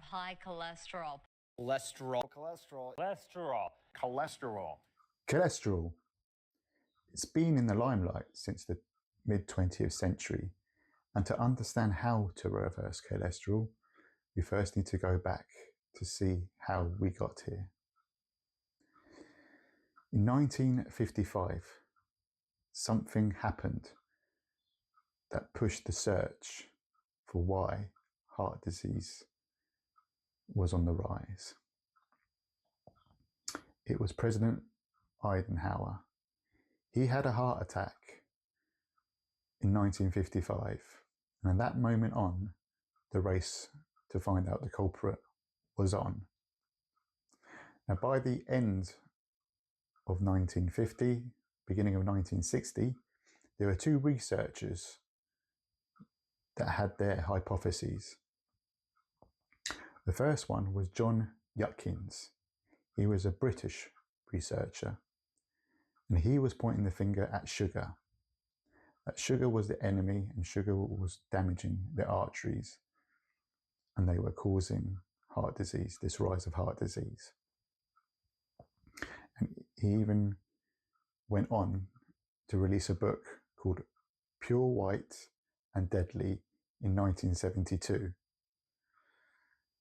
high cholesterol. Cholesterol. It's been in the limelight since the mid-20th century, and to understand how to reverse cholesterol, we first need to go back to see how we got here. In 1955, something happened that pushed the search for why heart disease was on the rise. It was President Eisenhower. He had a heart attack in 1955, and at that moment on, the race to find out the culprit was on. Now, by the end of 1950, beginning of 1960, there were two researchers that had their hypotheses. The first one was John Yutkins. He was a British researcher, and he was pointing the finger at sugar. That sugar was the enemy, and sugar was damaging the arteries, and they were causing heart disease, this rise of heart disease. And he even went on to release a book called Pure White and Deadly in 1972.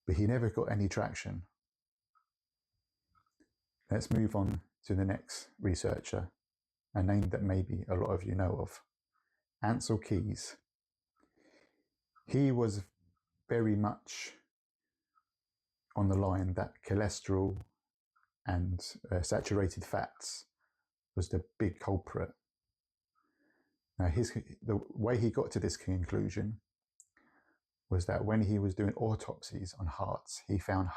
But he never got any traction. Let's move on to the next researcher, a name that maybe a lot of you know of, Ancel Keys. He was very much on the line that cholesterol and saturated fats was the big culprit. Now, the way he got to this conclusion was that when he was doing autopsies on hearts, he found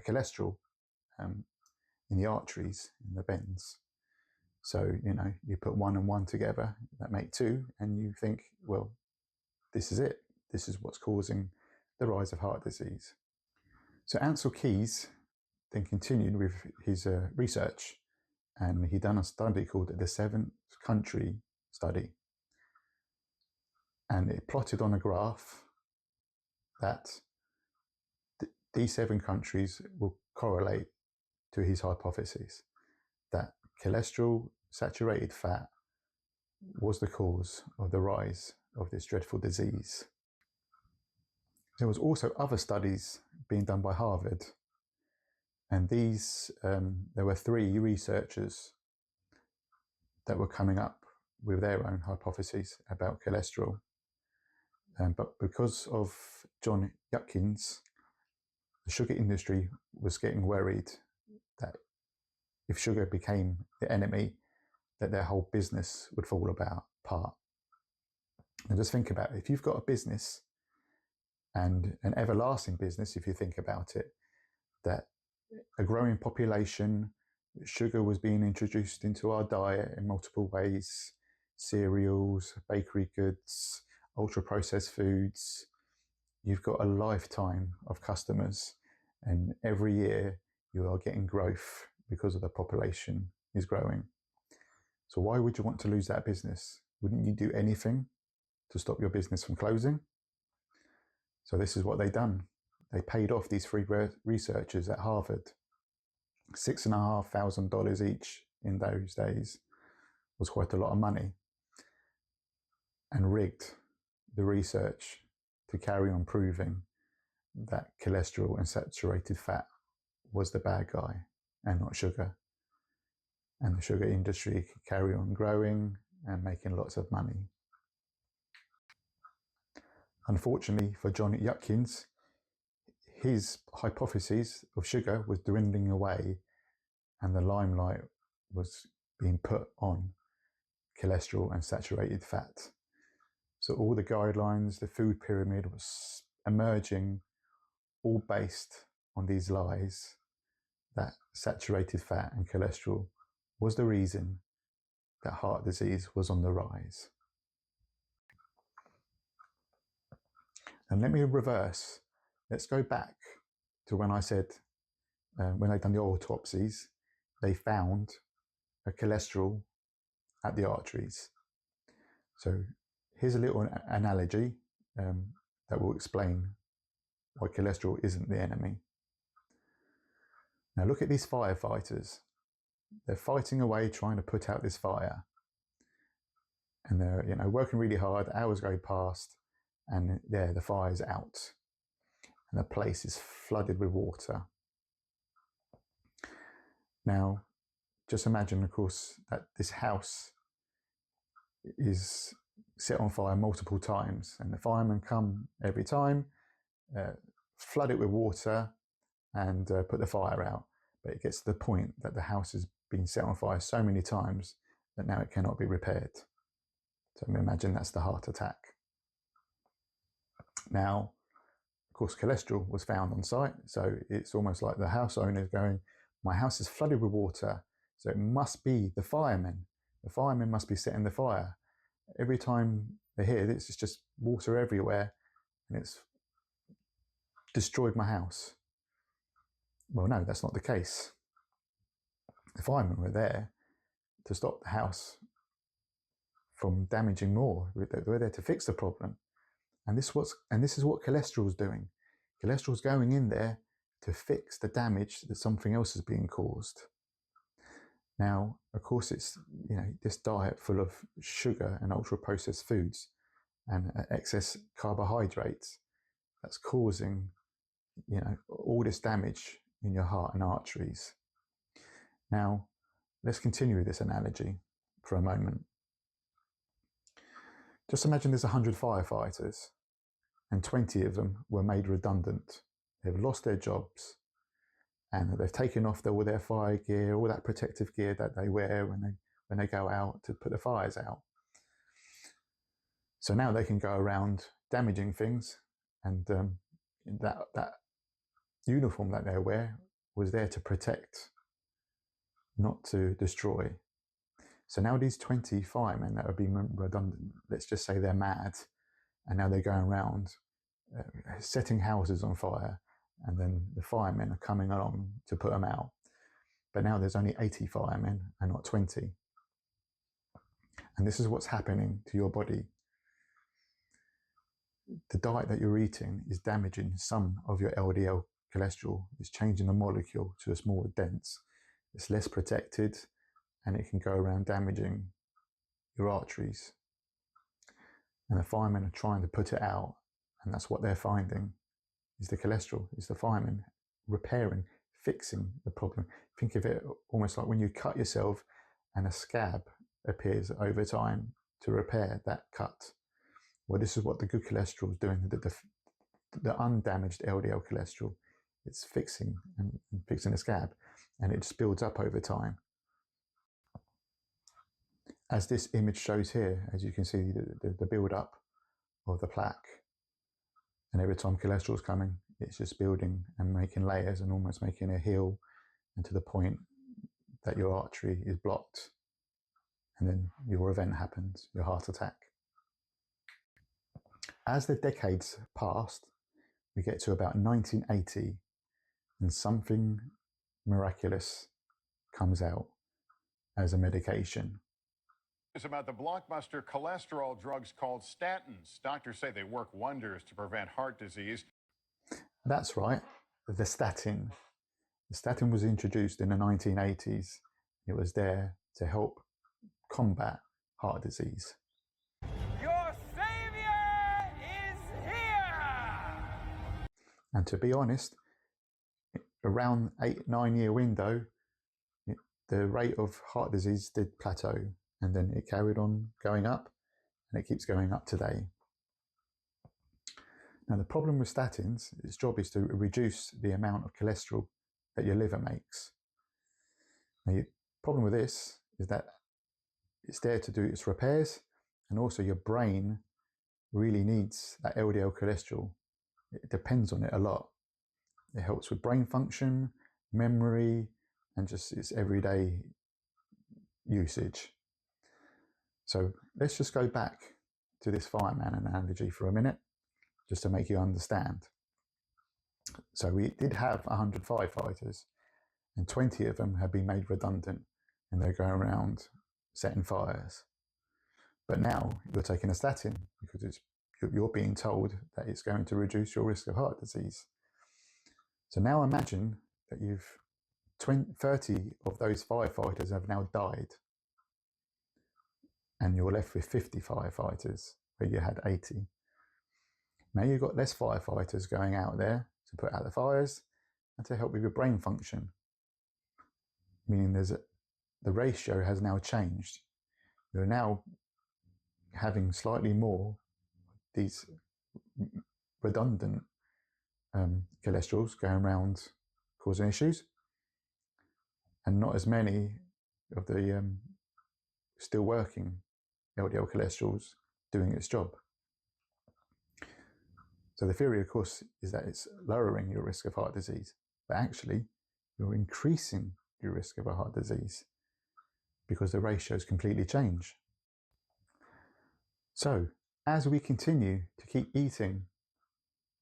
cholesterol in the arteries, in the veins. So, you put one and one together, that make two, and you think, well, this is it. This is what's causing the rise of heart disease. So Ancel Keys then continued with his research, and he done a study called the 7-country study. And it plotted on a graph that these 7 countries will correlate to his hypothesis that cholesterol, saturated fat, was the cause of the rise of this dreadful disease. There was also other studies being done by Harvard, and these there were 3 researchers that were coming up with their own hypotheses about cholesterol. But because of John Yutkins, the sugar industry was getting worried that if sugar became the enemy, that their whole business would fall apart. And just think about it. If you've got a business, and an everlasting business, if you think about it, that a growing population, sugar was being introduced into our diet in multiple ways, cereals, bakery goods, ultra-processed foods. You've got a lifetime of customers, and every year you are getting growth because of the population is growing. So why would you want to lose that business? Wouldn't you do anything to stop your business from closing? So this is what they done. They paid off these 3 researchers at Harvard. $6,500 each in those days was quite a lot of money, and rigged the research to carry on proving that cholesterol and saturated fat was the bad guy and not sugar. And the sugar industry could carry on growing and making lots of money. Unfortunately for John Yutkins, his hypothesis of sugar was dwindling away, and the limelight was being put on cholesterol and saturated fat. So all the guidelines, the food pyramid was emerging, all based on these lies that saturated fat and cholesterol was the reason that heart disease was on the rise. And let me reverse. Let's go back to when I said, when they'd done the autopsies, they found a cholesterol at the arteries. So here's a little analogy that will explain why cholesterol isn't the enemy. Now look at these firefighters. They're fighting away, trying to put out this fire. And they're working really hard, hours go past, and there the fire's out. And the place is flooded with water. Now, just imagine, of course, that this house is set on fire multiple times, and the firemen come every time, flood it with water, and put the fire out. But it gets to the point that the house has been set on fire so many times that now it cannot be repaired. So imagine that's the heart attack. Now, of course, cholesterol was found on site, so it's almost like the house owner is going, my house is flooded with water, so it must be the firemen. The firemen must be setting the fire. Every time they hear this, it's just water everywhere, and it's destroyed my house. Well, no, that's not the case. The firemen were there to stop the house from damaging more. They were there to fix the problem. And this is what cholesterol is doing. Cholesterol is going in there to fix the damage that something else is being caused. Now, of course, it's this diet full of sugar and ultra-processed foods and excess carbohydrates that's causing all this damage in your heart and arteries. Now, let's continue with this analogy for a moment. Just imagine there's 100 firefighters and 20 of them were made redundant. They've lost their jobs and they've taken off all their fire gear, all that protective gear that they wear when they go out to put the fires out. So now they can go around damaging things, and that uniform that they wear was there to protect, not to destroy. So now these 20 firemen that have been redundant, let's just say they're mad, and now they're going around setting houses on fire, and then the firemen are coming along to put them out. But now there's only 80 firemen and not 20. And this is what's happening to your body. The diet that you're eating is damaging some of your LDL cholesterol. It's changing the molecule to a more dense. It's less protected, and it can go around damaging your arteries. And the firemen are trying to put it out, and that's what they're finding, is the cholesterol, is the firemen repairing, fixing the problem. Think of it almost like when you cut yourself and a scab appears over time to repair that cut. Well, this is what the good cholesterol is doing, the undamaged LDL cholesterol. It's fixing and fixing the scab, and it just builds up over time. As this image shows here, as you can see, the build-up of the plaque. And every time cholesterol is coming, it's just building and making layers and almost making a hill, and to the point that your artery is blocked. And then your event happens, your heart attack. As the decades passed, we get to about 1980, and something miraculous comes out as a medication. It's about the blockbuster cholesterol drugs called statins. Doctors say they work wonders to prevent heart disease. That's right, the statin. The statin was introduced in the 1980s. It was there to help combat heart disease. Your savior is here! And to be honest, around 8-9 year window, the rate of heart disease did plateau, and then it carried on going up, and it keeps going up today. Now, the problem with statins, its job is to reduce the amount of cholesterol that your liver makes. Now, the problem with this is that it's there to do its repairs, and also your brain really needs that LDL cholesterol. It depends on it a lot. It helps with brain function, memory, and just its everyday usage. So let's just go back to this fireman analogy for a minute, just to make you understand. So we did have 100 firefighters, and 20 of them have been made redundant, and they're going around setting fires. But now you're taking a statin because it's you're being told that it's going to reduce your risk of heart disease. So now imagine that 30 of those firefighters have now died, and you're left with 50 firefighters where you had 80. Now you've got less firefighters going out there to put out the fires and to help with your brain function, meaning the ratio has now changed. You're now having slightly more these redundant cholesterols going around causing issues, and not as many of the still working LDL cholesterols doing its job. So the theory, of course, is that it's lowering your risk of heart disease, but actually you're increasing your risk of a heart disease because the ratios completely change. So as we continue to keep eating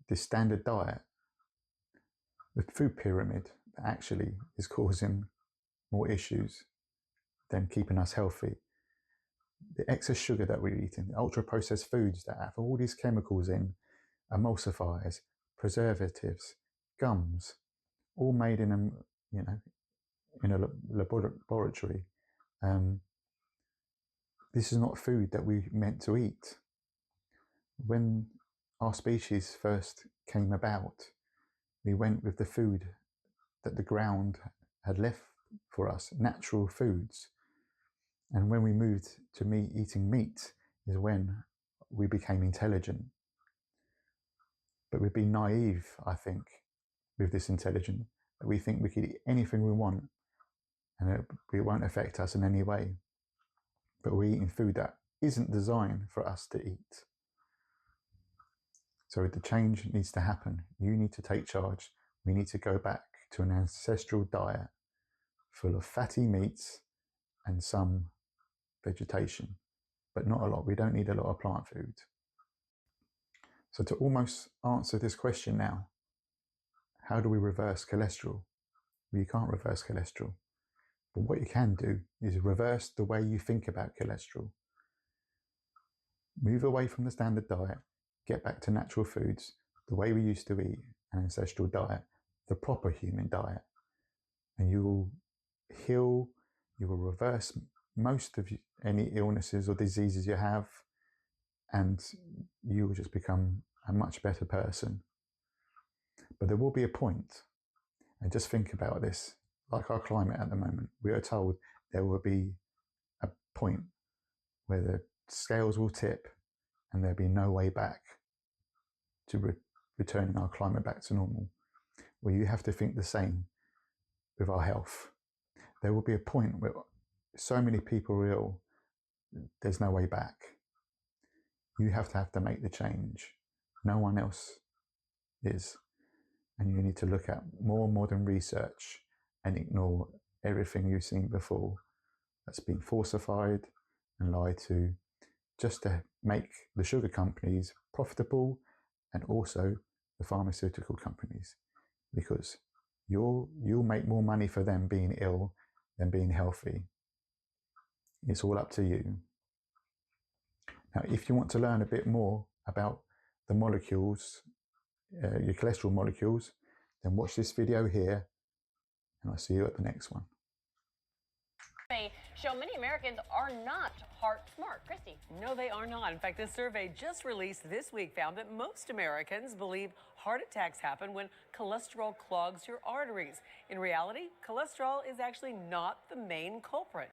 this standard diet, the food pyramid actually is causing more issues than keeping us healthy. The excess sugar that we're eating, the ultra-processed foods that have all these chemicals in, emulsifiers, preservatives, gums, all made in a laboratory. This is not food that we meant to eat. When our species first came about, we went with the food that the ground had left for us, natural foods. And when we moved to eating meat is when we became intelligent. But we've been naive, I think, with this intelligence, that we think we could eat anything we want and it won't affect us in any way. But we're eating food that isn't designed for us to eat. So the change needs to happen. You need to take charge. We need to go back to an ancestral diet full of fatty meats and some vegetation, but not a lot. We don't need a lot of plant food. So to almost answer this question now, how do we reverse cholesterol? Well, you can't reverse cholesterol, but what you can do is reverse the way you think about cholesterol. Move away from the standard diet, get back to natural foods, the way we used to eat, an ancestral diet, the proper human diet, and you will heal, you will reverse most of any illnesses or diseases you have, and you will just become a much better person. But there will be a point, and just think about this, like our climate at the moment, we are told there will be a point where the scales will tip and there'll be no way back to returning our climate back to normal. Well, you have to think the same with our health. There will be a point where so many people are ill, there's no way back. You have to make the change. No one else is. And you need to look at more modern research and ignore everything you've seen before that's been falsified and lied to, just to make the sugar companies profitable and also the pharmaceutical companies, because you'll make more money for them being ill than being healthy. It's all up to you. Now, if you want to learn a bit more about the molecules, your cholesterol molecules, then watch this video here, and I'll see you at the next one. Show many Americans are not heart smart. Christy. No, they are not. In fact, this survey just released this week found that most Americans believe heart attacks happen when cholesterol clogs your arteries. In reality, cholesterol is actually not the main culprit.